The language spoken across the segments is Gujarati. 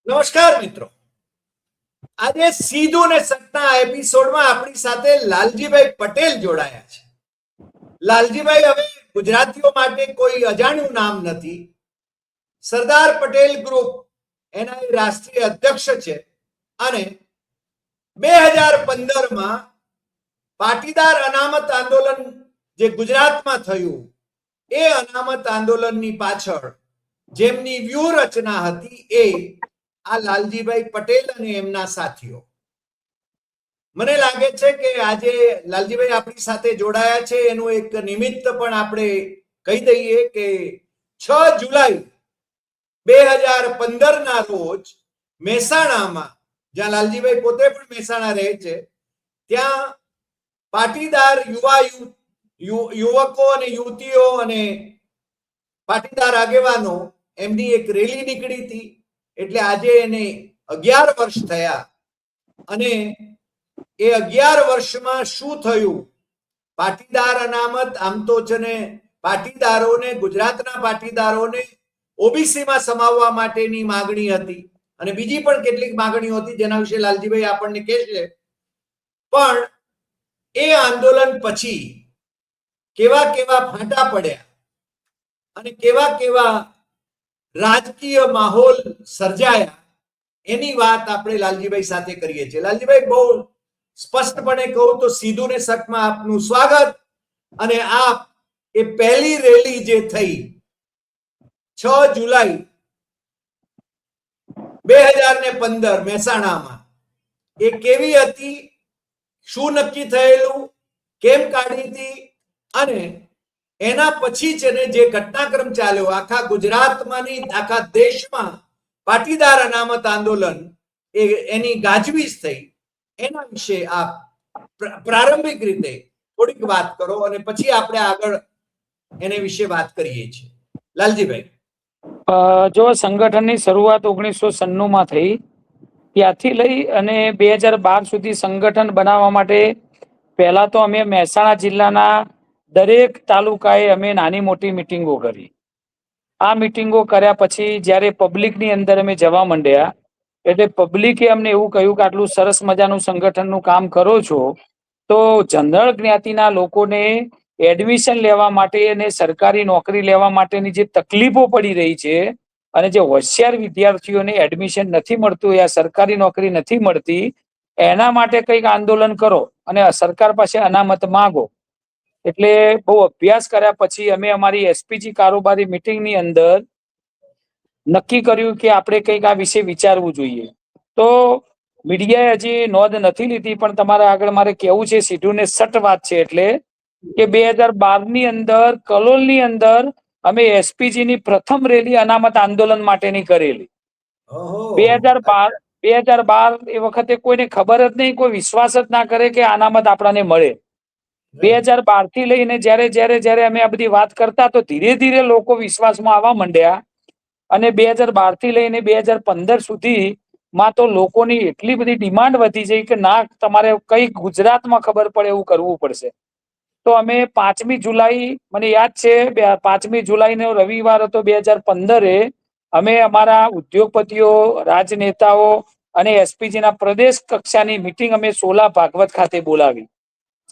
નમસ્કાર મિત્રો, આજે સીધું ને સટના એપિસોડમાં આપણી સાથે લાલજીભાઈ પટેલ જોડાયા છે. લાલજીભાઈ હવે ગુજરાતીઓ માટે કોઈ અજાણ્યું નામ નથી. સરદાર પટેલ ગ્રુપ એના રાષ્ટ્રીય અધ્યક્ષ છે અને 2015માં પાટીદાર અનામત આંદોલન જે ગુજરાતમાં થયું એ અનામત આંદોલનની પાછળ જેમની વ્યૂહરચના હતી એ આ લાલજીભાઈ પટેલ અને એમના સાથીઓ. મને લાગે છે કે આજે લાલજીભાઈ આપણી સાથે જોડાયા છે એનું એક નિમિત્ત પણ આપણે કહી દઈએ કે 6 જુલાઈ 2015ના રોજ મહેસાણામાં, જ્યાં લાલજીભાઈ પોતે પણ મહેસાણા રહે છે, ત્યાં પાટીદાર યુવકો અને યુવતીઓ અને પાટીદાર આગેવાનો એમની એક રેલી નીકળી હતી. એટલે આજે એને 11 વર્ષ થયા અને એ 11 વર્ષમાં શું થયું, પાટીદાર અનામત, આમ તો છે ને પાટીદારોને, ગુજરાતના પાટીદારોને ઓબીસીમાં સમાવવા માટેની માંગણી હતી અને બીજી પણ કેટલીક માંગણીઓ હતી જેના વિશે લાલજીભાઈ આપણને કહેશે. પણ એ આંદોલન પછી કેવા કેવા ફાંટા પડ્યા અને કેવા કેવા રાજકીય માહોલ સર્જાયા એની વાત આપણે લાલજીભાઈ સાથે કરીએ છીએ. લાલજીભાઈ, બહુ સ્પષ્ટપણે કહું તો સીધું ને સટમાં આપનું સ્વાગત. અને આપ એ પહેલી રેલી જે થઈ 6 જુલાઈ 2015 મહેસાણામાં, એ કેવી હતી, શું નક્કી થયેલું, કેમ કાઢી હતી અને એના પછી છે ને જે ઘટનાક્રમ ચાલ્યો આખા ગુજરાતમાં નહીં આખા દેશમાં પાટીદાર અનામત આંદોલન એની ગાજવીજ થઈ, એના વિશે આપ પ્રારંભિક રીતે થોડીક વાત કરો અને પછી આપણે આગળ એને વિશે વાત કરીએ છીએ. લાલજીભાઈ. જો સંગઠનની શરૂઆત 1996માં થઈ, ત્યાંથી લઈ અને 2012 સુધી સંગઠન બનાવવા માટે પહેલા તો અમે મહેસાણા જિલ્લાના દરેક તાલુકાએ અમે નાની મોટી મિટિંગો કરી. આ મિટિંગો કર્યા પછી જ્યારે પબ્લિકની અંદર અમે જવા માંડ્યા, એટલે પબ્લિકે અમને એવું કહ્યું કે આટલું સરસ મજાનું સંગઠનનું કામ કરો છો તો જનરલ જ્ઞાતિના લોકોને એડમિશન લેવા માટે અને સરકારી નોકરી લેવા માટેની જે તકલીફો પડી રહી છે અને જે હોશિયાર વિદ્યાર્થીઓને એડમિશન નથી મળતું, યા સરકારી નોકરી નથી મળતી, એના માટે કંઈક આંદોલન કરો અને સરકાર પાસે અનામત માંગો. એટલે બહુ અભ્યાસ કર્યા પછી અમે અમારી એસપીજી કારોબારી મિટિંગની અંદર નક્કી કર્યું કે આપણે કંઈક આ વિશે વિચારવું જોઈએ. તો મીડિયાએ હજી નોંધ નથી લીધી, પણ તમારા આગળ મારે કહેવું છે, સીધું ને સટ વાત છે, એટલે કે 2012ની અંદર કલોલની અંદર અમે એસપીજી ની પ્રથમ રેલી અનામત આંદોલન માટેની કરેલી. 2012 એ વખતે કોઈને ખબર જ નહીં, કોઈ વિશ્વાસ જ ના કરે કે અનામત આપણને મળે. 2012 થી લઈને જ્યારે અમે આ બધી વાત કરતા તો ધીરે ધીરે લોકો વિશ્વાસમાં આવવા માંડ્યા અને 2012 થી લઈને 2015 સુધીમાં તો લોકોની એટલી બધી ડિમાન્ડ વધી જઈ કે ના, તમારે કઈ ગુજરાતમાં ખબર પડે એવું કરવું પડશે. તો અમે 5મી જુલાઈ, મને યાદ છે 5મી જુલાઈનો રવિવાર હતો 2015, અમે અમારા ઉદ્યોગપતિઓ, રાજનેતાઓ અને એસપીજીના પ્રદેશ કક્ષાની મિટિંગ અમે સોલા ભાગવત ખાતે બોલાવી.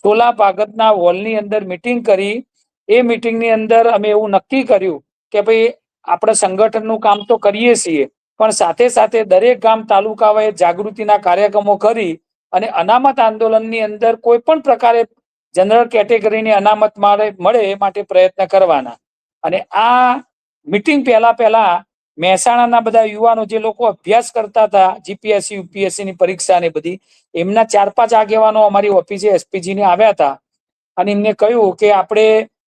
સોલા ભાગવતના હોલની અંદર મિટિંગ કરી. એ મિટિંગની અંદર અમે એવું નક્કી કર્યું કે ભાઈ આપણે સંગઠનનું કામ તો કરીએ છીએ, પણ સાથે સાથે દરેક ગામ તાલુકાઓએ જાગૃતિના કાર્યક્રમો કરી અને અનામત આંદોલનની અંદર કોઈ પણ પ્રકારે જનરલ કેટેગરીની અનામત મળે એ માટે પ્રયત્ન કરવાના. અને આ મિટિંગ પહેલા મહેસાણાના બધા યુવાનો, જે લોકો અભ્યાસ કરતા હતા જીપીએસસી યુપીએસસી ની પરીક્ષા ને બધી, એમના 4-5 આગેવાનો અમારી ઓફિસે એસપીજી ને આવ્યા હતા અને એમને કહ્યું કે આપણે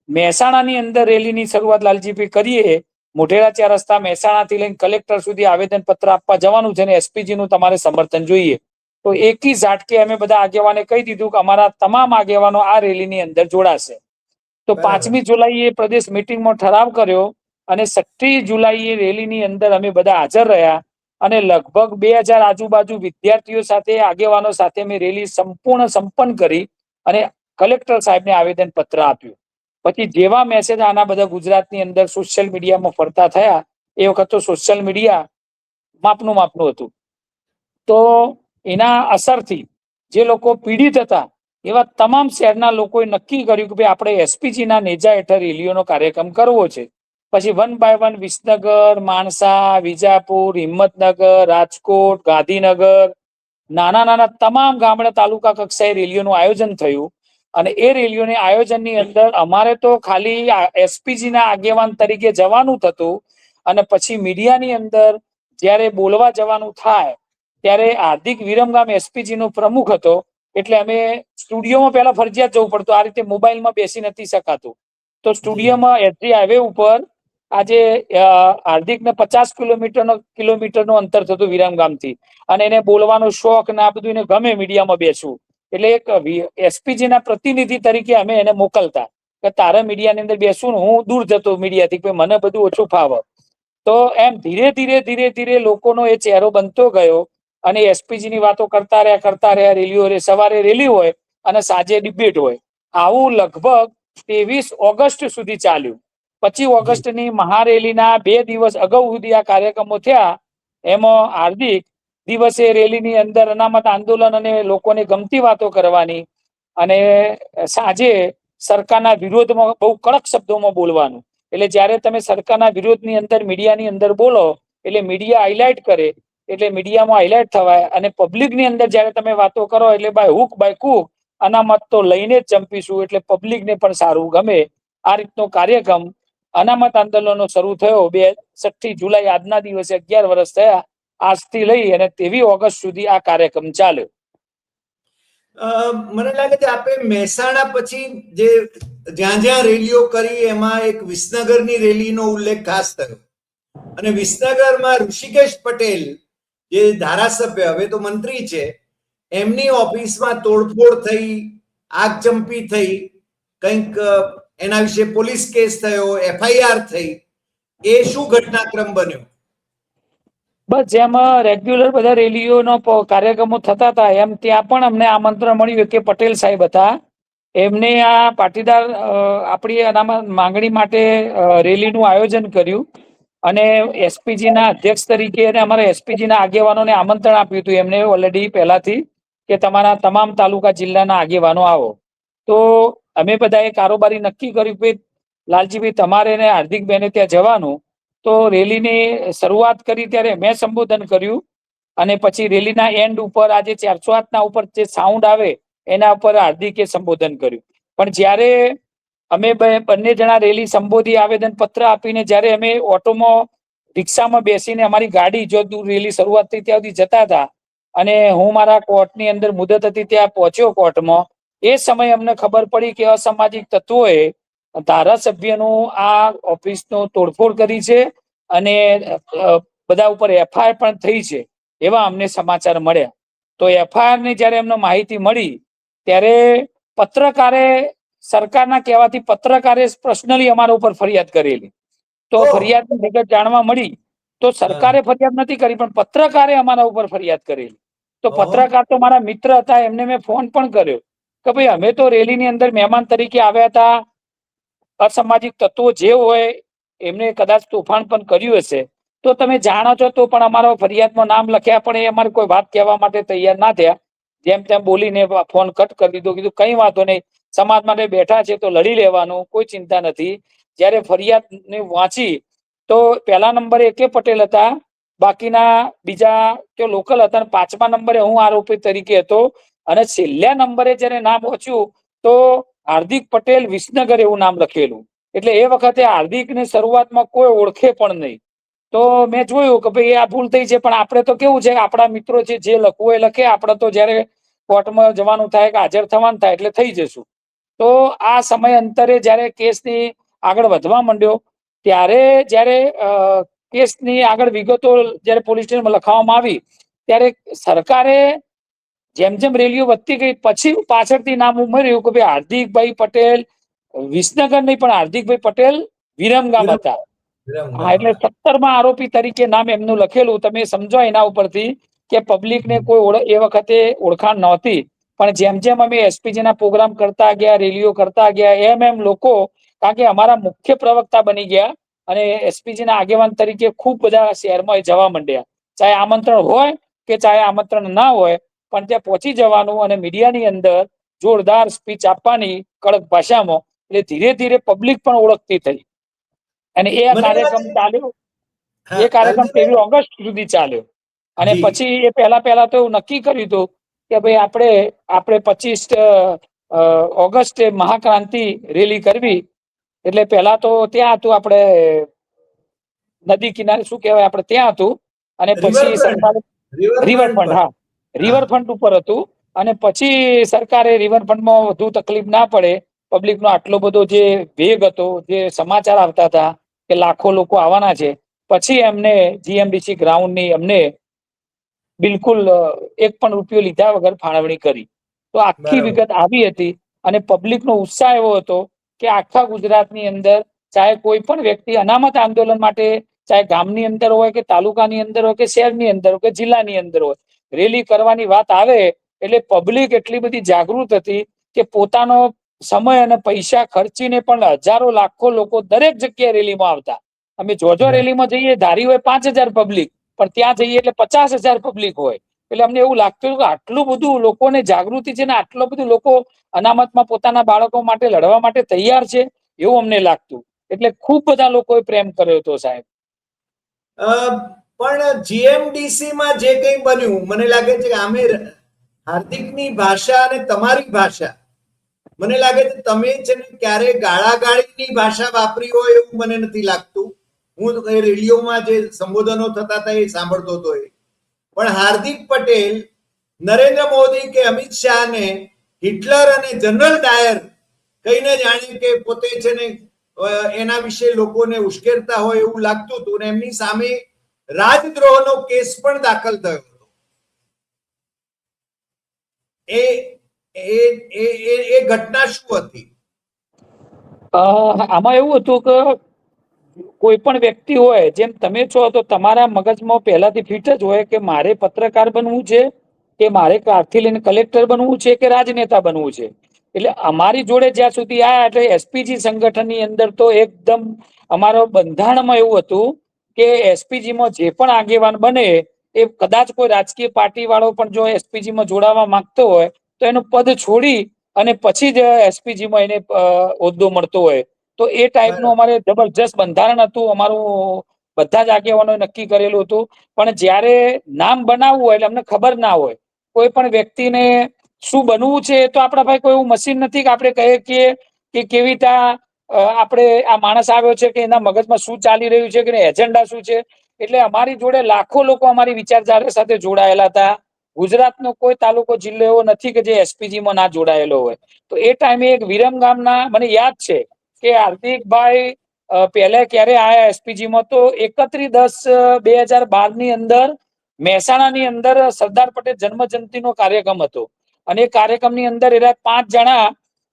મહેસાણાની અંદર રેલીની શરૂઆત લાલજીભાઈ કરીએ. મોઢેરા 4 રસ્તા મહેસાણાથી લઈને કલેક્ટર સુધી આવેદન પત્ર આપવા જવાનું છે અને એસપીજી નું તમારે સમર્થન જોઈએ. તો એકી ઝાટકે અમે બધા આગેવાને કહી દીધું કે અમારા તમામ આગેવાનો આ રેલીની અંદર જોડાશે. તો 5મી જુલાઈએ પ્રદેશ મિટિંગમાં ઠરાવ કર્યો અને 6મી જુલાઈએ રેલીની અંદર અમે બધા હાજર રહ્યા અને લગભગ 2000 આજુબાજુ વિદ્યાર્થીઓ સાથે, આગેવાનો સાથે અમે રેલી સંપન્ન કરી અને કલેક્ટર સાહેબને આવેદન પત્ર આપ્યું. પછી જેવા મેસેજ આના બધા ગુજરાતની અંદર સોશિયલ મીડિયામાં ફરતા થયા, એ વખત તો સોશિયલ મીડિયા માપનું હતું. તો એના અસરથી જે લોકો પીડિત હતા એવા તમામ શહેરના લોકોએ નક્કી કર્યું કે ભાઈ આપણે એસપીજી ના નેજા હેઠળ રેલીઓનો કાર્યક્રમ કરવો છે. પછી 1 by 1 વિસનગર, માણસા, વિજાપુર, હિંમતનગર, રાજકોટ, ગાંધીનગર, નાના તમામ ગામડા તાલુકા કક્ષાએ રેલીઓનું આયોજન થયું. અને એ રેલીઓના આયોજનની અંદર અમારે તો ખાલી એસપીજી ના આગેવાન તરીકે જવાનું થતું. અને પછી મીડિયાની અંદર જ્યારે બોલવા જવાનું થાય ત્યારે હાર્દિક વિરમગામ એસપીજી નો પ્રમુખ હતો, એટલે અમે સ્ટુડિયોમાં પહેલા ફરજિયાત જવું પડતું. આ રીતે મોબાઈલમાં બેસી નથી શકાતું. તો સ્ટુડિયોમાં એસજી હાઈવે ઉપર આજે હાર્દિક ને 50 કિલોમીટરનું અંતર થતું વિરમગામથી. અને એને બોલવાનો શોખ ને આ બધું એને ગમે મીડિયામાં બેસવું, એટલે એક એસપીજી ના પ્રતિનિધિ તરીકે અમે એને મોકલતા કે તારે મીડિયાની અંદર બેસવું ને હું દૂર જતો મીડિયાથી, મને બધું ઓછું ફાવે. તો એમ ધીરે ધીરે લોકોનો એ ચહેરો બનતો ગયો અને એસપીજી ની વાતો કરતા રહ્યા. રેલીઓ સવારે રેલી હોય અને સાંજે ડિબેટ હોય. આવું લગભગ 23 ઓગસ્ટ સુધી ચાલ્યું. 25 ઓગસ્ટની મહારેલીના 2 દિવસ અગાઉ સુધી આ કાર્યક્રમો થયા. એમાં હાર્દિક દિવસે રેલીની અંદર અનામત આંદોલન અને લોકોને ગમતી વાતો કરવાની, અને સાંજે સરકારના વિરોધમાં બહુ કડક શબ્દોમાં બોલવાનું. એટલે જ્યારે તમે સરકારના વિરોધની અંદર મીડિયાની અંદર બોલો એટલે મીડિયા હાઇલાઇટ કરે, એટલે મીડિયામાં હાઇલાઇટ થવાય. અને પબ્લિકની અંદર જ્યારે તમે વાતો કરો એટલે બાય હુક બાય કુક અનામત તો લઈને જ જંપીશું, એટલે પબ્લિકને પણ સારું ગમે. આ રીતનો કાર્યક્રમ અનામત આંદોલનો શરૂ થયો 26 જુલાઈ, આજના દિવસે 11 વર્ષ થયા. આજથી લઈ અને 23 ઓગસ્ટ સુધી આ કાર્યક્રમ ચાલ્યો. મને લાગે છે આપણે મહેસાણા પછી જે જ્યાં રેલીઓ કરી એમાં એક વિસનગરની રેલીનો ઉલ્લેખ ખાસ થયો. અને વિસનગરમાં ઋષિકેશ પટેલ જે ધારાસભ્ય, હવે તો મંત્રી છે, એમની ઓફિસમાં તોડફોડ થઈ, આગચંપી થઈ, કંઈક એના વિશે પોલીસ કેસ થયો, એફઆઈઆર થઈ. એ શું ઘટનાક્રમ બન્યો? બસ જેમ રેગ્યુલર બધા રેલીઓનો કાર્યક્રમો થતા હતા એમ ત્યાં પણ અમને આમંત્રણ મળ્યું કે પટેલ સાહેબ હતા, એમને આ પાટીદાર આપણી અનામત માંગણી માટે રેલીનું આયોજન કર્યું. અને એસપીજી ના અધ્યક્ષ તરીકે અને અમારા એસપીજી ના આગેવાનોને આમંત્રણ આપ્યું હતું એમને ઓલરેડી પહેલાથી કે તમારા તમામ તાલુકા જિલ્લાના આગેવાનો આવો. તો અમે બધાએ કારોબારી નક્કી કર્યું કે લાલજીભાઈ તમારે ને હાર્દિકભાઈને ત્યાં જવાનું. તો રેલીની શરૂઆત કરી ત્યારે મેં સંબોધન કર્યું, અને પછી રેલીના એન્ડ ઉપર આજે 408 ઉપર જે સાઉન્ડ આવે એના ઉપર હાર્દિકે સંબોધન કર્યું. પણ જ્યારે અમે બંને જણા રેલી સંબોધી આવેદન પત્ર આપીને જ્યારે અમે ઓટોમાં રિક્ષામાં બેસીને અમારી ગાડી જો દૂર રેલી શરૂઆત થઈ ત્યાં સુધી જતા હતા, અને હું મારા કોર્ટની અંદર મુદત હતી ત્યાં પહોંચ્યો કોર્ટમાં, એ સમયે અમને ખબર પડી કે અસામાજિક તત્વોએ ધારાસભ્યનું આ ઓફિસનો તોડફોડ કરી છે અને બધા ઉપર એફઆઈઆર પણ થઈ છે એવા અમને સમાચાર મળ્યા. તો એફઆઈઆર ની જ્યારે એમને માહિતી મળી ત્યારે પત્રકારે સરકારના કહેવાથી પત્રકારે પર્સનલી અમારા ઉપર ફરિયાદ કરેલી. તો ફરિયાદની વિગત જાણવા મળી તો સરકારે ફરિયાદ નથી કરી પણ પત્રકારે અમારા ઉપર ફરિયાદ કરેલી. તો પત્રકાર તો મારા મિત્ર હતા, એમને મેં ફોન પણ કર્યો કે ભાઈ અમે તો રેલીની અંદર મહેમાન તરીકે આવ્યા હતા, અસામાજિક તત્વો જે હોય એમને કદાચ તોફાન પણ કર્યું હશે તો તમે જાણો છો તો પણ અમારા ફરિયાદમાં નામ લખ્યા પણ એ અમારે કોઈ વાત કહેવા માટે તૈયાર ના થયા. જેમ તેમ બોલીને ફોન કટ કરી દીધો. કીધું કઈ વાંધો નહીં, સમાજ માટે બેઠા છે તો લડી લેવાનું, કોઈ ચિંતા નથી. જ્યારે ફરિયાદ ને વાંચી તો પહેલા નંબરે એકે પટેલ હતા, બાકીના બીજા તો લોકલ હતા, અને 5મા નંબરે હું આરોપી તરીકે હતો, અને છેલ્લા નંબરે જ્યારે નામ વાંચ્યું તો હાર્દિક પટેલ વિસનગર એવું નામ લખેલું. એટલે એ વખતે હાર્દિકને શરૂઆતમાં કોઈ ઓળખે પણ નહીં. તો મેં જોયું કે ભાઈ આ ભૂલ થઈ છે, પણ આપણે તો કેવું છે આપણા મિત્રો છે જે લખવું એ લખે, આપણે તો જ્યારે કોર્ટમાં જવાનું થાય કે હાજર થવાનું થાય એટલે થઈ જશું. તો આ સમય અંતરે જ્યારે કેસની આગળ વધવા માંડ્યો ત્યારે જ્યારે કેસની આગળ વિગતો જ્યારે પોલીસ સ્ટેશનમાં લખવામાં આવી ત્યારે સરકારે જેમ જેમ રેલીઓ વધતી ગઈ પછી પાછળથી નામ ઉમેર્યું કે ભાઈ હાર્દિકભાઈ પટેલ વિસનગર નહીં પણ હાર્દિકભાઈ પટેલ વિરમગામ હતા. હા, એટલે 17મા આરોપી તરીકે નામ એમનું લખેલું. તમે સમજો એના ઉપરથી કે પબ્લિકને કોઈ એ વખતે ઓળખાણ નહોતી, પણ જેમ જેમ અમે એસપીજી ના પ્રોગ્રામ કરતા ગયા, રેલીઓ કરતા ગયા, એમ લોકો, કારણ કે અમારા મુખ્ય પ્રવક્તા બની ગયા અને એસપીજી ના આગેવાન તરીકે ખૂબ બધા શહેરમાં જવા માંડ્યા. ચાહે આમંત્રણ હોય કે ચાહે આમંત્રણ ના હોય, પણ ત્યાં પહોંચી જવાનું અને મીડિયાની અંદર જોરદાર સ્પીચ આપવાની કડક ભાષામાં. એટલે ધીરે ધીરે પબ્લિક પણ ઓળખતી થઈ અને એ મને કાર્યક્રમ લાગે ચાલ્યો. હા એ કાર્યક્રમ લાલજીભાઈ 23 ઓગસ્ટ સુધી ચાલ્યો અને જી પછી એ પહેલા તો એવું નક્કી કર્યું હતું કે ભાઈ આપણે 25 ઓગસ્ટે મહાક્રાંતિ રેલી કરવી. એટલે પહેલા તો ત્યાં હતું, આપણે નદી કિનારે શું કહેવાય આપણે ત્યાં હતું, અને પછી રિવરફ્રન્ટ સરકારે રિવરફ્રન્ટ રિવરફ્રન્ટ, પર હા, હા રિવરફ્રન્ટ ઉપર હતું. અને પછી સરકારે રિવરફ્રન્ટમાં વધુ તકલીફ ના પડે, પબ્લિકનો આટલો બધો જે વેગ હતો, જે સમાચાર આવતા હતા કે લાખો લોકો આવવાના છે, પછી એમને જીએમડીસી ગ્રાઉન્ડની અમને બિલકુલ 1 પણ રૂપિયો લીધા વગર ફાળવણી કરી. તો આખી બરાબર વિગત આવી હતી અને પબ્લિકનો ઉત્સાહ એવો હતો કે આખા ગુજરાતની અંદર ચાહે કોઈ પણ વ્યક્તિ અનામત આંદોલન માટે, ચાહે ગામની અંદર હોય કે તાલુકાની અંદર હોય કે શહેરની અંદર હોય કે જિલ્લાની અંદર હોય, રેલી કરવાની વાત આવે એટલે પબ્લિક એટલી બધી જાગૃત હતી કે પોતાનો સમય અને પૈસા ખર્ચીને પણ હજારો લાખો લોકો દરેક જગ્યાએ રેલીમાં આવતા. અમે જોજો રેલીમાં જઈએ, ધારી હોય 5000 પબ્લિક, પણ ત્યાં જઈએ એટલે 50,000 પબ્લિક હોય. એટલે અમને એવું લાગતું કે આટલું બધું લોકોને જાગૃતિ છે ને આટલું બધું લોકો અનામતમાં પોતાના બાળકો માટે લડવા માટે તૈયાર છે, એવું અમને લાગતું. એટલે ખૂબ બધા લોકોએ પ્રેમ કર્યો હતો સાહેબ. પણ જીએમડીસી માં જે કંઈ બન્યું, મને લાગે છે કે આમે હાર્દિકની ભાષા અને તમારી ભાષા, મને લાગે છે તમે છે ને ક્યારે ગાળાગાળીની ભાષા વાપરી હોય એવું મને નથી લાગતું. હું એ રેડિયોમાં જે સંબોધનો થતા હતા એ સાંભળતો હતો એ. પણ હાર્દિક પટેલ નરેન્દ્ર મોદી કે અમિત શાહને હિટલર અને જનરલ ડાયર કહીને જાણે કે પોતે છે ને એના વિશે લોકોને ઉશ્કેરતા હોય એવું લાગતું હતું, અને એમની સામે રાજદ્રોહનો કેસ પણ દાખલ થયો હતો. એ એ એ એ ઘટના શું હતી? આમાં એવું હતું કે કોઈ પણ વ્યક્તિ હોય, જેમ તમે છો તો તમારા મગજમાં પહેલાથી ફિટ જ હોય કે મારે પત્રકાર બનવું છે કે મારે કારથી લઈને કલેક્ટર બનવું છે કે રાજનેતા બનવું છે. એટલે અમારી જોડે જ્યાં સુધી આયા એટલે એસપીજી સંગઠનની અંદર તો એકદમ અમારો બંધારણમાં એવું હતું કે એસપીજીમાં જે પણ આગેવાન બને એ કદાચ કોઈ રાજકીય પાર્ટી વાળો પણ જો એસપીજીમાં જોડાવા માંગતો હોય તો એનું પદ છોડી અને પછી જ એસપીજીમાં એને હોદ્દો મળતો હોય. તો એ ટાઈપનું બરાબર અમારે જબરજસ્ત બંધારણ હતું અમારું. બધા જ આગેવાનોએ નક્કી કરેલું હતું. પણ જ્યારે નામ બનાવવું હોય એટલે અમને ખબર ના હોય, કોઈ પણ વ્યક્તિને શું બનવું છે, તો આપણા ભાઈ કોઈ એવું મશીન નથી કે આપણે કહીએ કે કેવી રીતે આપણે આ માણસ આવ્યો છે કે એના મગજમાં શું ચાલી રહ્યું છે કે એજન્ડા શું છે. એટલે અમારી જોડે લાખો લોકો અમારી વિચારધારા સાથે જોડાયેલા હતા. ગુજરાતનો કોઈ તાલુકો જિલ્લો એવો નથી કે જે એસપીજીમાં ના જોડાયેલો હોય. તો એ ટાઈમે એક વિરમ ગામના મને યાદ છે કે હાર્દિકભાઈ પહેલા ક્યારે આયા એસપીજીમાં, તો 31/10/2012 ની અંદર મહેસાણાની અંદર સરદાર પટેલ જન્મ જયંતિનો કાર્યક્રમ હતો. અને એ કાર્યક્રમની અંદર એના 5 જણા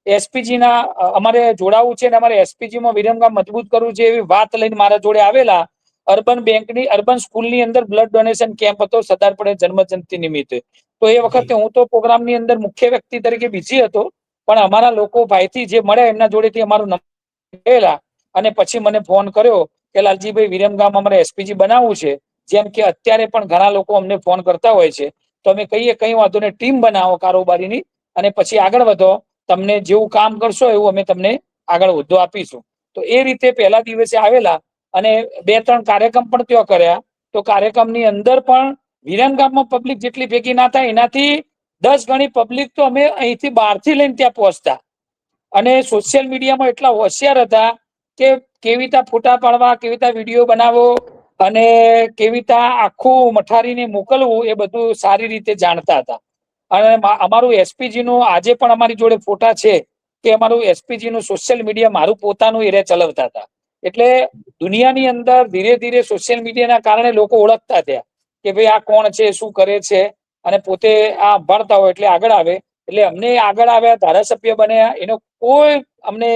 એસપીજી ના અમારે જોડાવું છે અને અમારે એસપીજીમાં વિરમગામ મજબૂત કરવું છે એવી વાત લઈને મારા જોડે આવેલા. અર્બન બેંકની અર્બન સ્કૂલની અંદર બ્લડ ડોનેશન કેમ્પ હતો સરદાર પટેલ જન્મ જયંતિ નિમિત્તે. તો એ જી વખતે હું તો પ્રોગ્રામની અંદર મુખ્ય વ્યક્તિ તરીકે બિઝી હતો, પણ અમારા લોકો ભાઈથી જે મળે એમના જોડેથી અમારું નંબર ગયેલા અને પછી મને ફોન કર્યો કે લાલજીભાઈ વિરમગામ અમારે એસપીજી બનાવવું છે. જેમ કે અત્યારે પણ ઘણા લોકો અમને ફોન કરતા હોય છે. તો અમે કહીએ કંઈ વાંધો નહીં, ટીમ બનાવો કારોબારીની અને પછી આગળ વધો. તમને જેવું કામ કરશો એવું અમે તમને આગળ હોદ્દો આપીશું. તો એ રીતે પહેલા દિવસે આવેલા અને 2-3 કાર્યક્રમ પણ ત્યાં કર્યા. તો કાર્યક્રમની અંદર પણ વિરમગામમાં પબ્લિક જેટલી ભેગી ના થાય એનાથી 10 ગણી પબ્લિક તો અમે અહીંથી બહારથી લઈને ત્યાં પહોંચતા. અને સોશિયલ મીડિયામાં એટલા હોશિયાર હતા કે કેવી રીતે ફોટા પાડવા, કેવી રીતે વિડીયો બનાવવો અને કેવી રીતે આખું મઠારીને મોકલવું એ બધું સારી રીતે જાણતા હતા. અને અમારું એસપીજી નું આજે પણ અમારી જોડે ફોટા છે કે અમારું એસપીજી નું સોશિયલ મીડિયા મારું પોતાનું એરિયા ચલાવતા હતા. એટલે દુનિયાની અંદર ધીરે ધીરે સોશિયલ મીડિયાના કારણે લોકો ઓળખતા થયા કે ભાઈ આ કોણ છે, શું કરે છે, અને પોતે આ ભણતા હોય એટલે આગળ આવે. એટલે અમને આગળ આવ્યા, ધારાસભ્ય બન્યા, એનો કોઈ અમને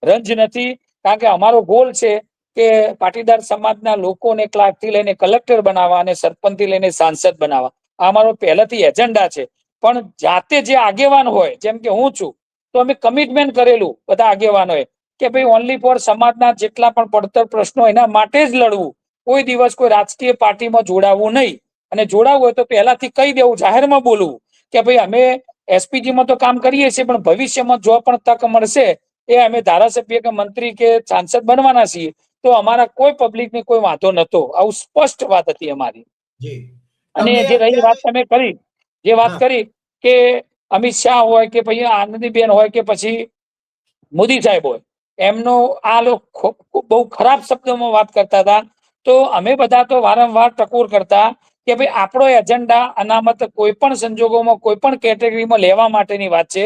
રંજ નથી. કારણ કે અમારો ગોલ છે કે પાટીદાર સમાજના લોકોને ક્લાર્કથી લઈને કલેક્ટર બનાવવા અને સરપંચથી લઈને સાંસદ બનાવવા. આ અમારો પહેલાથી એજન્ડા છે. પણ જાતે જે આગેવાન હોય, જેમ કે હું છું, તો અમે કમિટમેન્ટ કરેલું બધા આગેવાનોએ કે ભાઈ ઓનલી ફોર સમાજના જેટલા પણ પડતર પ્રશ્નો એના માટે જ લડવું. કોઈ દિવસ કોઈ રાજકીય પાર્ટીમાં જોડાવવું નહીં. અને જોડાવવું હોય તો પહેલાથી કહી દેવું, જાહેરમાં બોલવું કે ભાઈ અમે એસપીજી માં તો કામ કરીએ છીએ, પણ ભવિષ્યમાં જો પણ તક મળશે એ અમે ધારાસભ્ય કે મંત્રી કે સાંસદ બનવાના છીએ, તો અમારા કોઈ પબ્લિક ને કોઈ વાંધો નતો. આવું સ્પષ્ટ વાત હતી અમારી. જી અને તમે જે રહી વાત અત્યારે તમે કરી, જે વાત હા કરી કે અમિત શાહ હોય કે પછી આનંદીબેન હોય કે પછી મોદી સાહેબ હોય, એમનો આ લોકો બહુ ખરાબ શબ્દોમાં વાત કરતા હતા. તો અમે બધા તો વારંવાર ટકોર કરતા કે ભાઈ આપણો એજન્ડા અનામત કોઈ પણ સંજોગોમાં કોઈ પણ કેટેગરીમાં લેવા માટેની વાત છે.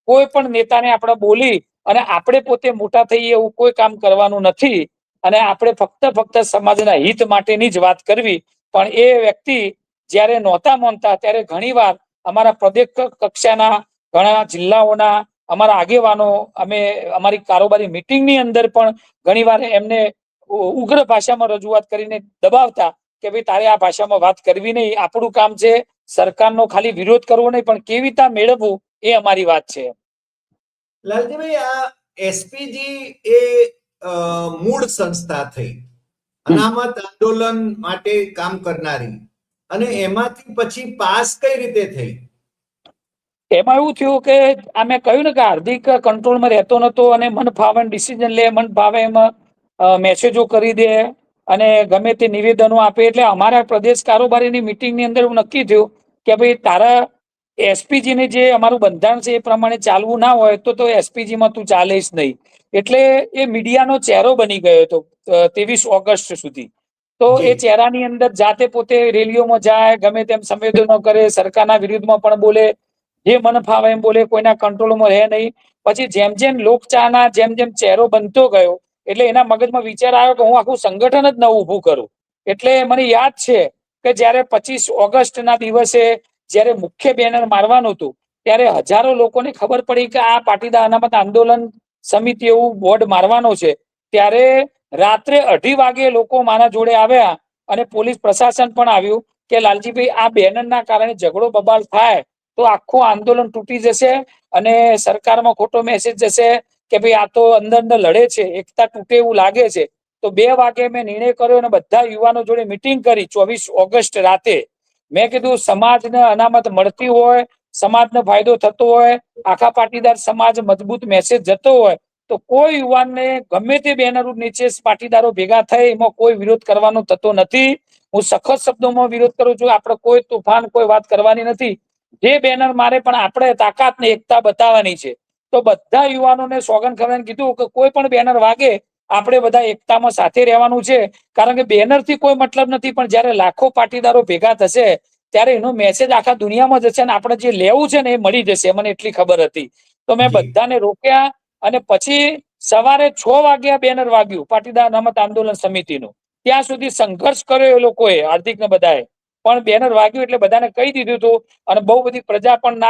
કોઈ પણ નેતાને આપણે બોલી અને આપણે પોતે મોટા થઈએ એવું કોઈ કામ કરવાનું નથી. અને આપણે ફક્ત સમાજના હિત માટેની જ વાત કરવી. પણ એ વ્યક્તિ જ્યારે નહોતા માનતા ત્યારે ઘણીવાર અમારા પ્રદેશ કક્ષાના ઘણા જિલ્લાઓના અમારા આગેવાનો, અમે અમારી કારોબારી મિટિંગની અંદર પણ ઘણીવાર એમને ઉગ્ર ભાષામાં રજૂઆત કરીને દબાવતા કે ભાઈ તારે આ ભાષામાં વાત કરવી નહીં, આપણું કામ છે સરકારનો ખાલી વિરોધ કરવો નહીં, પણ કેવી રીતે મેળવવું એ અમારી વાત છે. લાલજીભાઈ, આ એસપીજી એ મૂળ સંસ્થા થઈ અનામત આંદોલન માટે કામ કરનારી, અને એમાંથી પછી પાસ કઈ રીતે થઈ? એમાં એવું થયું કે આ મેં કહ્યું ને કે હાર્દિક કંટ્રોલમાં રહેતો નતો અને મન ફાવે ડિસિઝન લે, મન ફાવે એમાં મેસેજો કરી દે અને ગમે તે નિવેદનો આપે. એટલે અમારા પ્રદેશ કારોબારીની મિટિંગની અંદર એવું નક્કી થયું કે ભાઈ તારા એસપીજી ને જે અમારું બંધારણ છે એ પ્રમાણે ચાલવું ના હોય તો એસપીજી માં તું ચાલીશ નહીં. એટલે એ મીડિયાનો ચહેરો બની ગયો હતો 23 ઓગસ્ટ સુધી. તો એ જી ચહેરાની અંદર જાતે પોતે રેલીઓમાં જાય, ગમે તેમ સંવેદનો કરે, સરકારના વિરુદ્ધમાં પણ બોલે, જે મન ફાવે એમ બોલે, કોઈના કંટ્રોલમાં રહે નહીં. પછી જેમ જેમ લોકચાહના જેમ જેમ ચહેરો બનતો ગયો એટલે એના મગજમાં વિચાર આવ્યો કે હું આખું સંગઠન જ નવું ઊભું કરું. એટલે મને યાદ છે કે જયારે 25 ઓગસ્ટના દિવસે જયારે મુખ્ય બેનર મારવાનું હતું ત્યારે હજારો લોકોને ખબર પડી કે આ પાટીદાર અનામત આંદોલન સમિતિ એવું બોર્ડ મારવાનો છે. ત્યારે રાત્રે 2:30 વાગે લોકો મારા જોડે આવ્યા અને પોલીસ પ્રશાસન પણ આવ્યું કે લાલજીભાઈ આ બેનરના કારણે ઝઘડો બબાલ થાય તો આખું આંદોલન તૂટી જશે અને સરકારમાં ખોટો મેસેજ જશે કે ભાઈ આ તો અંદર અંદર લડે છે, એકતા તૂટે એવું લાગે છે. તો 2 વાગે મેં નિર્ણય કર્યો અને બધા યુવાનો જોડે મિટિંગ કરી 24 ઓગસ્ટ રાતે. મેં કીધું સમાજને અનામત મળતી હોય, સમાજને ફાયદો થતો હોય, આખા પાટીદાર સમાજ મજબૂત મેસેજ જતો હોય તો કોઈ યુવાનને ગમે તે બેનર નીચે પાટીદારો ભેગા થાય એમાં કોઈ વિરોધ કરવાનો થતો નથી. હું સખત શબ્દોમાં વિરોધ કરું છું. આપણે કોઈ તોફાન કોઈ વાત કરવાની નથી. જે બેનર મારે પણ આપણે તાકાત ને એકતા બતાવવાની છે. તો બધા યુવાનોને સોગંદ ખાઈને કીધું કે કોઈ પણ બેનર વાગે આપણે બધા એકતામાં સાથે રહેવાનું છે. કારણ કે બેનર થી કોઈ મતલબ નથી, પણ જયારે લાખો પાટીદારો ભેગા થશે ત્યારે એનો મેસેજ આખા દુનિયામાં જશે અને આપણે જે લેવું છે ને એ મળી જશે. મને એટલી ખબર હતી. તો મેં જી બધાને રોક્યા અને પછી સવારે 6 વાગ્યા બેનર વાગ્યું પાટીદાર અનામત આંદોલન સમિતિનું. ત્યાં સુધી સંઘર્ષ કર્યો એ લોકોએ, હાર્દિક ને બધાએ, પણ બેનર વાગ્યું એટલે બધાને કહી દીધું હતું. અને બહુ બધી પ્રજા પણ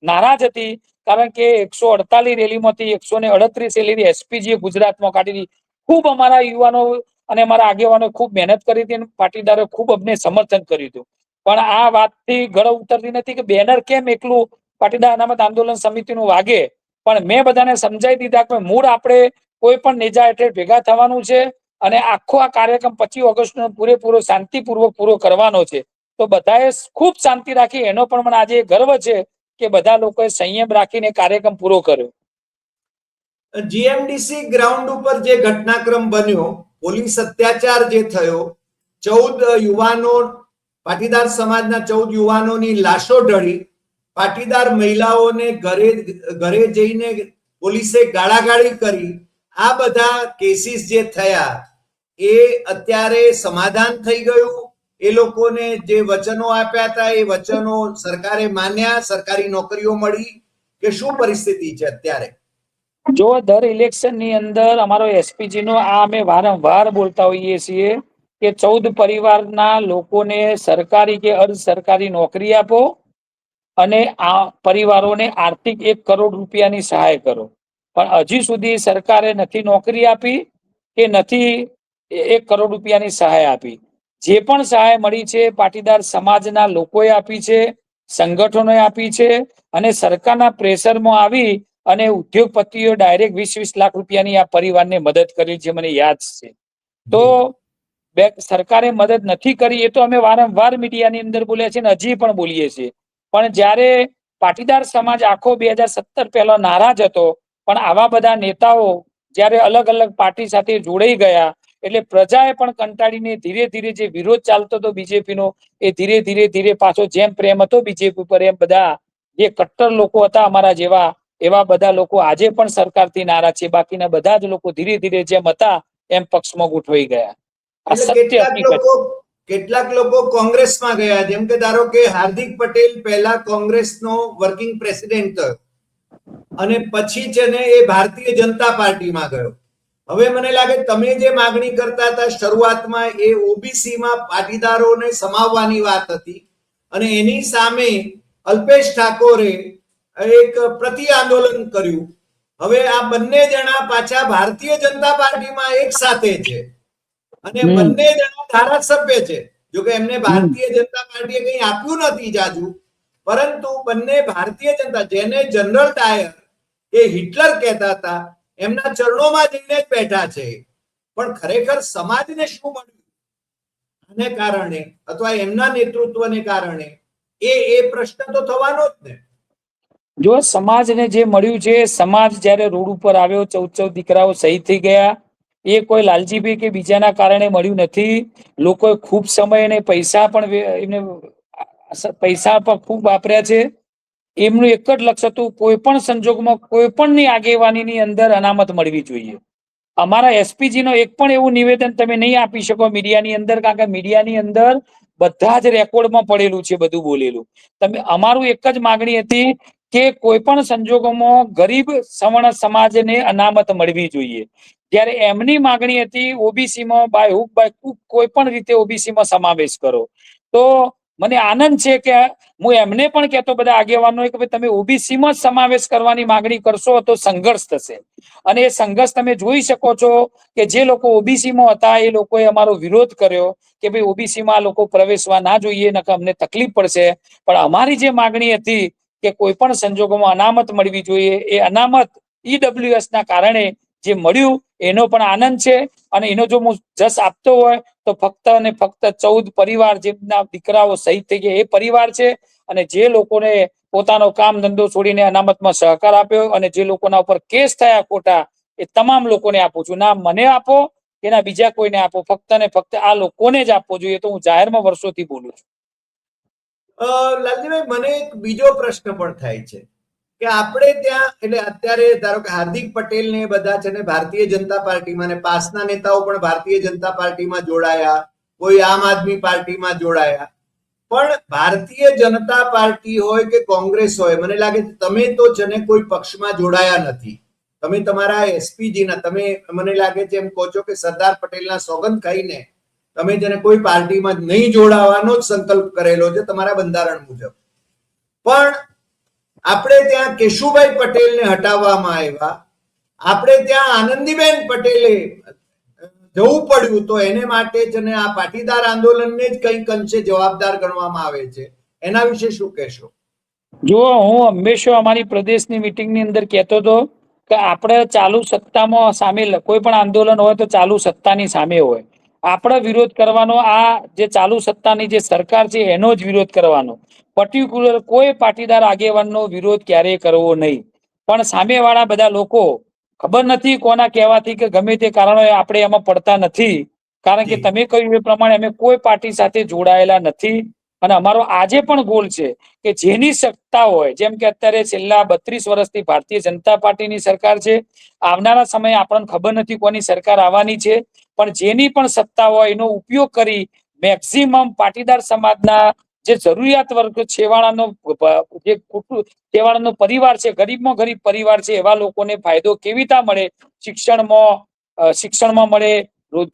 નારાજ હતી કારણ કે 148 રેલીમાંથી 138 રેલી એસપીજી ગુજરાતમાં કાઢી. ખૂબ અમારા યુવાનો અને અમારા આગેવાનો ખૂબ મહેનત કરી હતી અને પાટીદારો ખૂબ અમને સમર્થન કર્યું હતું. પણ આ વાતથી ગળો ઉતરતી નથી કે બેનર કેમ એકલું પાટીદાર અનામત આંદોલન સમિતિનું વાગે. પણ મેં બધાને સમજાવી દીધા કે મૂળ આપણે કોઈ પણ નેજા હેઠળ ભેગા થવાનું છે અને આખો આ કાર્યક્રમ 25 ઓગસ્ટનો પૂરેપૂરો શાંતિપૂર્વક પૂરો કરવાનો છે. તો બધાએ ખૂબ શાંતિ રાખી. એનો પણ મને આજે ગર્વ છે કે બધા લોકોએ સંયમ રાખીને કાર્યક્રમ પૂરો કર્યો. જીએમડીસી ગ્રાઉન્ડ ઉપર જે ઘટનાક્રમ બન્યો, પોલીસ અત્યાચાર જે થયો, 14 યુવાનો, પાટીદાર સમાજના 14 યુવાનોની લાશો ઢળી, પાટીદાર મહિલાઓને ઘરે ઘરે જઈને પોલીસે ગાળાગાળી કરી, આ બધા કેસીસ જે થયા એ અત્યારે સમાધાન થઈ ગયું? એ લોકોને જે વચનો આપ્યા હતા એ વચનો સરકારે માન્યા, સરકારી નોકરીઓ મળી કે શું પરિસ્થિતિ છે અત્યારે? જો દર ઇલેક્શન ની અંદર અમારો એસપીજી નો આ અમે વારંવાર બોલતા હોઈએ છીએ કે 14 પરિવારના લોકોને સરકારી કે અર્ધ સરકારી નોકરી આપો અને આ પરિવારોને આર્થિક 1 કરોડ રૂપિયાની સહાય કરો. પણ હજી સુધી સરકારે નથી નોકરી આપી કે નથી 1 કરોડ રૂપિયાની સહાય આપી. જે પણ સહાય મળી છે પાટીદાર સમાજના લોકોએ આપી છે, સંગઠનોએ આપી છે અને સરકારના પ્રેશરમાં આવી અને ઉદ્યોગપતિઓ ડાયરેક્ટ 20-20 લાખ રૂપિયાની આ પરિવારને મદદ કરી છે, મને યાદ છે. તો જી સરકારે મદદ નથી કરી એ તો અમે વારંવાર મીડિયાની અંદર બોલ્યા છે ને હજી પણ બોલીએ છીએ. પણ જ્યારે પાટીદાર સમાજ આખો 2017 પહેલા નારાજ હતો, પણ આવા બધા નેતાઓ જ્યારે અલગ અલગ પાર્ટી સાથે જોડાઈ ગયા એટલે પ્રજાએ પણ કંટાળીને ધીરે ધીરે જે વિરોધ ચાલતો હતો બીજેપીનો એ ધીરે ધીરે ધીરે પાછો જેમ પ્રેમ હતો બીજેપી પર એમ બધા જે કટ્ટર લોકો હતા અમારા જેવા એવા બધા લોકો આજે પણ સરકારથી નારાજ છે. બાકીના બધા જ લોકો ધીરે ધીરે જેમ હતા એમ પક્ષમાં ગોઠવાઈ ગયા. આ એટલે સત્ય હકીકત. કેટલાક લોકો કોંગ્રેસમાં ગયા, જેમ કે ધારો કે હાર્દિક પટેલ પહેલા કોંગ્રેસનો વર્કિંગ પ્રેસિડેન્ટ હતો અને પછી છે ને એ ભારતીય જનતા પાર્ટીમાં ગયો. હવે મને લાગે તમે જે માગણી કરતા હતા શરૂઆતમાં એ ઓબીસી માં પાટીદારોને સમાવવાની વાત હતી અને એની સામે અલ્પેશ ઠાકોરે એક પ્રતિ આંદોલન કર્યું. હવે આ બંને જણા પાછા ભારતીય જનતા પાર્ટીમાં એક સાથે છે અને બંને જણા ધારાસભ્ય છે. જો કે એમને ભારતીય જનતા પાર્ટીએ કંઈ આપ્યું નથી જાજુ, પરંતુ બંને ભારતીય જનતા, જેને જનરલ ડાયર એ હિટલર કહેતા હતા, એમના ચરણોમાં જઈને જ બેઠા છે. પણ ખરેખર સમાજને શું મળ્યું આને કારણે અથવા એમના નેતૃત્વને કારણે એ પ્રશ્ન તો થવાનો જ ને. જો સમાજને જે મળ્યું છે, સમાજ જ્યારે રોડ ઉપર આવ્યો 14 દીકરાઓ શહીદ થઈ ગયા, એ કોઈ લાલજીભાઈ કે બીજાના કારણે મળ્યું નથી. લોકોએ ખૂબ સમય અને પૈસા પણ પૈસા પણ ખૂબ વાપર્યા છે. એમનું એક જ લક્ષ્ય હતું કોઈ પણ સંજોગોમાં કોઈ પણની આગેવાનીની અંદર અનામત મળવી જોઈએ. અમારા એસપીજી નો એક પણ એવું નિવેદન તમે નહીં આપી શકો મીડિયાની અંદર, કારણ કે મીડિયાની અંદર બધા જ રેકોર્ડમાં પડેલું છે બધું બોલેલું. અમારું એક જ માગણી હતી કે કોઈ પણ સંજોગોમાં ગરીબ સવર્ણ સમાજને અનામત મળવી જોઈએ. જ્યારે એમની માગણી હતી ઓબીસીમાં બાય હુક બાય ક્રુક કોઈ પણ રીતે ઓબીસીમાં સમાવેશ કરો. તો મને આનંદ છે કે હું એમને પણ કહેતો બધા આગેવાનો કે તમે ઓબીસીમાં સમાવેશ કરવાની માગણી કરશો તો સંઘર્ષ થશે. અને એ સંઘર્ષ તમે જોઈ શકો છો કે જે લોકો ઓબીસીમાં હતા એ લોકોએ અમારો વિરોધ કર્યો કે ભાઈ ઓબીસીમાં આ લોકો પ્રવેશવા ના જોઈએ, નકર અમને તકલીફ પડશે. પણ અમારી જે માગણી હતી કે કોઈ પણ સંજોગોમાં અનામત મળવી જોઈએ, એ અનામત ઈડબ્લ્યુએસ ના કારણે જે મળ્યું એનો પણ આનંદ છે. અને એનો જો હું જસ આપતો હોય તો ફક્ત અને ફક્ત 14 પરિવાર જેમના દીકરાઓ શહીદ થઈ ગયા એ પરિવાર છે. અને જે લોકોને પોતાનો કામ ધંધો છોડીને અનામતમાં સહકાર આપ્યો અને જે લોકોના ઉપર કેસ થયા ખોટા, એ તમામ લોકોને આપું છું. ના મને આપો કે ના બીજા કોઈને આપો, ફક્ત ને ફક્ત આ લોકોને જ આપવો જોઈએ. તો હું જાહેરમાં વર્ષોથી બોલું છું. લાલજીભાઈ, મને એક બીજો પ્રશ્ન પણ થાય છે કે આપણે ત્યાં એટલે અત્યારે ધારો કે હાર્દિક પટેલ ને બધા છે ને ભારતીય જનતા પાર્ટીમાં ને પાસના નેતાઓ પણ ભારતીય જનતા પાર્ટીમાં જોડાયા, કોઈ આમ આદમી પાર્ટીમાં જોડાયા. પણ ભારતીય જનતા પાર્ટી હોય કે કોંગ્રેસ હોય, મને લાગે તમે તો છે ને કોઈ પક્ષમાં જોડાયા નથી. તમે તમારા એસપીજી ના, તમે મને લાગે છે એમ કહો છો કે સરદાર પટેલના સોગંદ ખાઈને તમે જેને કોઈ પાર્ટીમાં નહીં જોડાવાનો જ સંકલ્પ કરેલો છે તમારા બંધારણ મુજબ. પણ આપણે ત્યાં કેશુભાઈ પટેલને હટાવવામાં આવ્યા, આપણે ત્યાં આનંદીબેન પટેલે જવું પડ્યું, તો એને માટે છે ને આ પાટીદાર આંદોલનને જ કંઈક અંશે જવાબદાર ગણવામાં આવે છે. એના વિશે શું કહેશો? જો હું હંમેશા અમારી પ્રદેશની મીટિંગની અંદર કહેતો હતો કે આપણે ચાલુ સત્તામાં સામેલ કોઈ પણ આંદોલન હોય તો ચાલુ સત્તાની સામે હોય. આપણે વિરોધ કરવાનો આ જે ચાલુ સત્તાની જે સરકાર છે એનો જ વિરોધ કરવાનો. પર્ટિક્યુલર કોઈ પાટીદાર આગેવાનનો વિરોધ ક્યારેય કરવો નહીં. પણ સામેવાળા બધા લોકો ખબર નથી કોના કહેવાથી કે ગમે તે કારણોએ આપણે એમાં પડતા નથી. કારણ કે તમે કહ્યું એ પ્રમાણે અમે કોઈ પાર્ટી સાથે જોડાયેલા નથી. અને અમારો આજે પણ ગોલ છે કે જેની સત્તા હોય, જેમ કે અત્યારે છેલ્લા 32 વર્ષથી ભારતીય જનતા પાર્ટીની સરકાર છે, આવનારા સમયે આપણને ખબર નથી કોની સરકાર આવવાની છે, પણ જેની પણ સત્તા હોય એનો ઉપયોગ કરી મેક્સિમમ પાટીદાર સમાજના જે જરૂરિયાત વર્ગ છેવાડાનો છેવાડાનો પરિવાર છે, ગરીબમાં ગરીબ પરિવાર છે, એવા લોકોને ફાયદો કેવી રીતે મળે, શિક્ષણમાં મળે,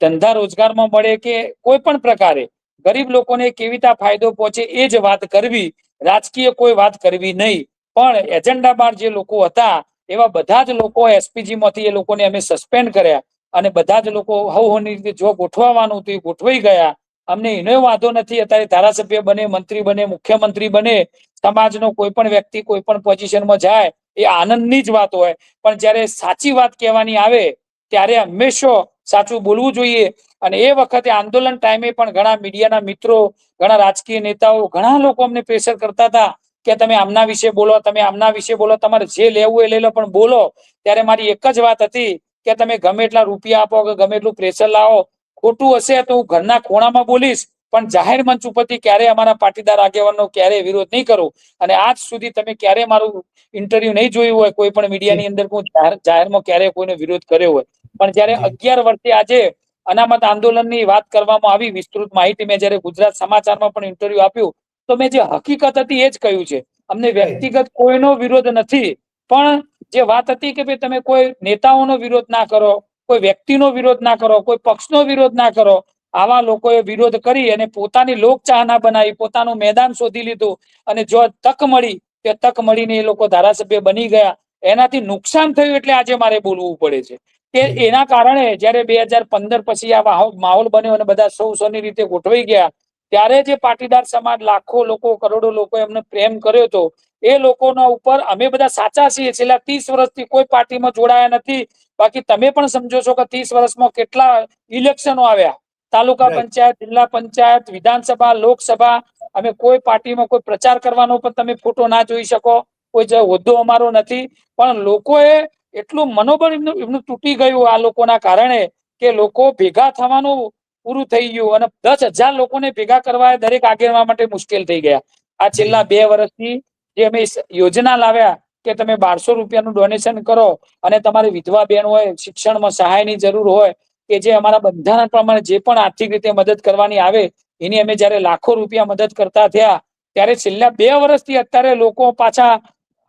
ધંધા રોજગારમાં મળે કે કોઈ પણ પ્રકારે ગરીબ લોકોને કેવી રીતે ફાયદો પહોંચે એ જ વાત કરવી. રાજકીય કોઈ વાત કરવી નહીં. પણ એજન્ડા બાર જે લોકો હતા એવા બધા જ લોકો એસપીજી માંથી એ લોકોને અમે સસ્પેન્ડ કર્યા અને બધા જ લોકો હવની રીતે જો ગોઠવવાનું હતું એ ગોઠવાઈ ગયા. અમને એનો વાંધો નથી. અત્યારે ધારાસભ્ય બને, મંત્રી બને, મુખ્યમંત્રી બને, સમાજનો કોઈ પણ વ્યક્તિ કોઈ પણ પોઝિશનમાં જાય એ આનંદની જ વાત હોય. પણ જ્યારે સાચી વાત કહેવાની આવે ત્યારે હંમેશા સાચું બોલવું જોઈએ. અને એ વખતે આંદોલન ટાઈમે પણ ઘણા મીડિયાના મિત્રો, ઘણા રાજકીય નેતાઓ, ઘણા લોકો અમને પ્રેશર કરતા હતા કે તમે આમના વિશે બોલો, તમે આમના વિશે બોલો, તમારે જે લેવું એ લઈ લો, પણ બોલો. ત્યારે મારી એક જ વાત હતી કે તમે ગમે એટલા રૂપિયા આપો કે ગમે એટલું પ્રેશર લાવો, ખોટું હશે તો હું ઘરના ખોણામાં બોલીશ, પણ જાહેર મંચ ઉપરથી ક્યારેય અમારા પાટીદાર આગેવાનનો ક્યારેય વિરોધ નહીં કરું. અને આજ સુધી તમે ક્યારેય મારું ઇન્ટરવ્યુ નહીં જોયું હોય કોઈ પણ મીડિયાની અંદર, હું જાહેરમાં ક્યારેય કોઈનો વિરોધ કર્યો હોય. પણ જયારે 11 વર્ષે આજે અનામત આંદોલનની વાત કરવામાં આવી, વિસ્તૃત માહિતી મેં જયારે ગુજરાત સમાચારમાં પણ ઇન્ટરવ્યુ આપ્યું, તો મેં જે હકીકત હતી એ જ કહ્યું છે. અમને વ્યક્તિગત કોઈનો વિરોધ નથી, પણ જે વાત હતી કે ભાઈ તમે કોઈ નેતાઓનો વિરોધ ના કરો, કોઈ વ્યક્તિનો વિરોધ ના કરો, કોઈ પક્ષનો વિરોધ ના કરો. આવા લોકોએ વિરોધ કરી અને પોતાની લોકચાહના બનાવી, પોતાનું મેદાન શોધી લીધું. અને જો તક મળી તે તક મળીને એ લોકો ધારાસભ્ય બની ગયા. એનાથી નુકસાન થયું એટલે આજે મારે બોલવું પડે છે કે એના કારણે જયારે 2015 પછી આ માહોલ બન્યો અને બધા સૌની રીતે ગોઠવાઈ ગયા, ત્યારે જે પાટીદાર સમાજ લાખો લોકો, કરોડો લોકો એમને પ્રેમ કર્યો હતો, એ લોકોના ઉપર અમે બધા સાચા છીએ. છેલ્લા 30 વર્ષથી કોઈ પાર્ટીમાં જોડાયા નથી. બાકી તમે પણ સમજો છો કે 30 વર્ષમાં કેટલા ઇલેક્શનો આવ્યા, તાલુકા પંચાયત, જિલ્લા પંચાયત, વિધાનસભા, લોકસભા. અમે કોઈ પાર્ટીમાં કોઈ પ્રચાર કરવાનો પણ તમે ફોટો ના જોઈ શકો, કોઈ હોદ્દો અમારો નથી. પણ લોકોએ એટલું મનોબળ એમનું તૂટી ગયું આ લોકોના કારણે કે લોકો ભેગા થવાનું પૂરું થઈ ગયું. અને 10,000 લોકોને ભેગા કરવા દરેક આગેવાન માટે મુશ્કેલ થઈ ગયા. આ છેલ્લા 2 વર્ષથી જે અમે યોજના લાવ્યા કે તમે 1200 રૂપિયાનું ડોનેશન કરો અને તમારી વિધવા બેન હોય, શિક્ષણમાં સહાયની જરૂર હોય, કે જે અમારા બંધારણ પ્રમાણે જે પણ આર્થિક રીતે મદદ કરવાની આવે, એની અમે જયારે લાખો રૂપિયા મદદ કરતા થયા, ત્યારે છેલ્લા 2 વર્ષથી અત્યારે લોકો પાછા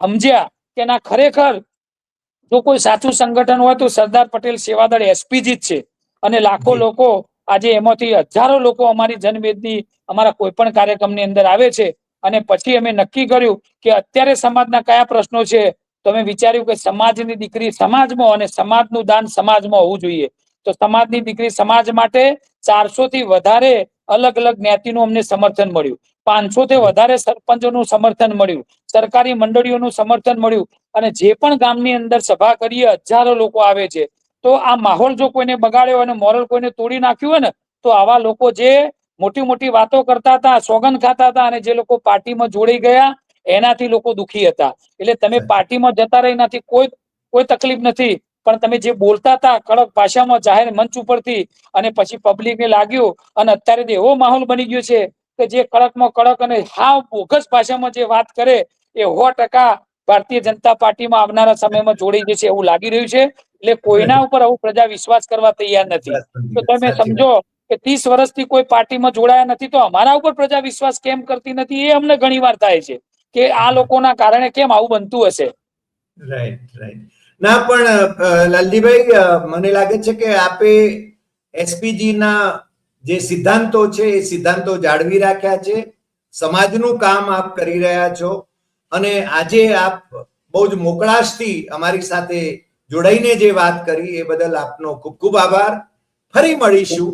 સમજ્યા કે ના, ખરેખર જો કોઈ સાચું સંગઠન હોય તો સરદાર પટેલ સેવાદળ એસપીજી જ છે. અને લાખો લોકો આજે એમાંથી હજારો લોકો અમારી જનમેદની, અમારા કોઈ પણ કાર્યક્રમની અંદર આવે છે. અને પછી અમે નક્કી કર્યું કે અત્યારે સમાજના કયા પ્રશ્નો છે, તો અમે વિચાર્યું કે સમાજની દીકરી સમાજમાં અને સમાજનું દાન સમાજમાં હોવું જોઈએ. તો સમાજની દીકરી સમાજ માટે 400 થી વધારે અલગ અલગ જ્ઞાતિનું અમને સમર્થન મળ્યું, 500 થી વધારે સરપંચોનું સમર્થન મળ્યું, સરકારી મંડળીઓનું સમર્થન મળ્યું. અને જે પણ ગામની અંદર સભા કરીએ, હજારો લોકો આવે છે. તો આ માહોલ જો કોઈને બગાડ્યો અને મોરલ કોઈને તોડી નાખ્યું હોય ને, તો આવા લોકો જે મોટી મોટી વાતો કરતા હતા, સોગંદ ખાતા હતા, અને જે લોકો પાર્ટીમાં જોડાઈ ગયા એનાથી લોકો દુખી હતા. એટલે તમે પાર્ટીમાં જતા રહી નથી, કોઈ તકલીફ નથી, પણ તમે જે બોલતા હતા કડક ભાષામાં જાહેર મંચ ઉપરથી, અને પછી પબ્લિકને લાગ્યું, અને અત્યારે તો એવો માહોલ બની ગયો છે કે જે કડકમાં કડક અને હાવ બોગસ ભાષામાં જે વાત કરે એ 100% ભારતીય જનતા પાર્ટીમાં આવનારા સમયમાં જોડાઈ જશે એવું લાગી રહ્યું છે. એટલે કોઈના ઉપર આવું પ્રજા વિશ્વાસ કરવા તૈયાર નથી. તો તમે સમજો કે 30 વર્ષથી કોઈ પાર્ટીમાં જોડાયા નથી, તો અમારા ઉપર પ્રજા વિશ્વાસ કેમ કરતી નથી એ અમને ઘણી વાર થાય છે કે આ લોકોના કારણે કેમ આવું બનતું હશે. રાઈટ. ના, પણ લાલજીભાઈ, મને લાગે છે કે આપે એસપીજી ના જે સિદ્ધાંતો છે એ સિદ્ધાંતો જાળવી રાખ્યા છે. સમાજનું કામ આપ કરી રહ્યા છો, અને આજે આપ બહુ જ મોકળાશથી અમારી સાથે જોડાઈને જે વાત કરી એ બદલ આપનો ખૂબ ખૂબ આભાર. ફરી મળીશું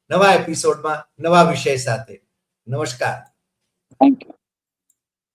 નવા એપિસોડમાં નવા વિષય સાથે. નમસ્કાર. Thank you.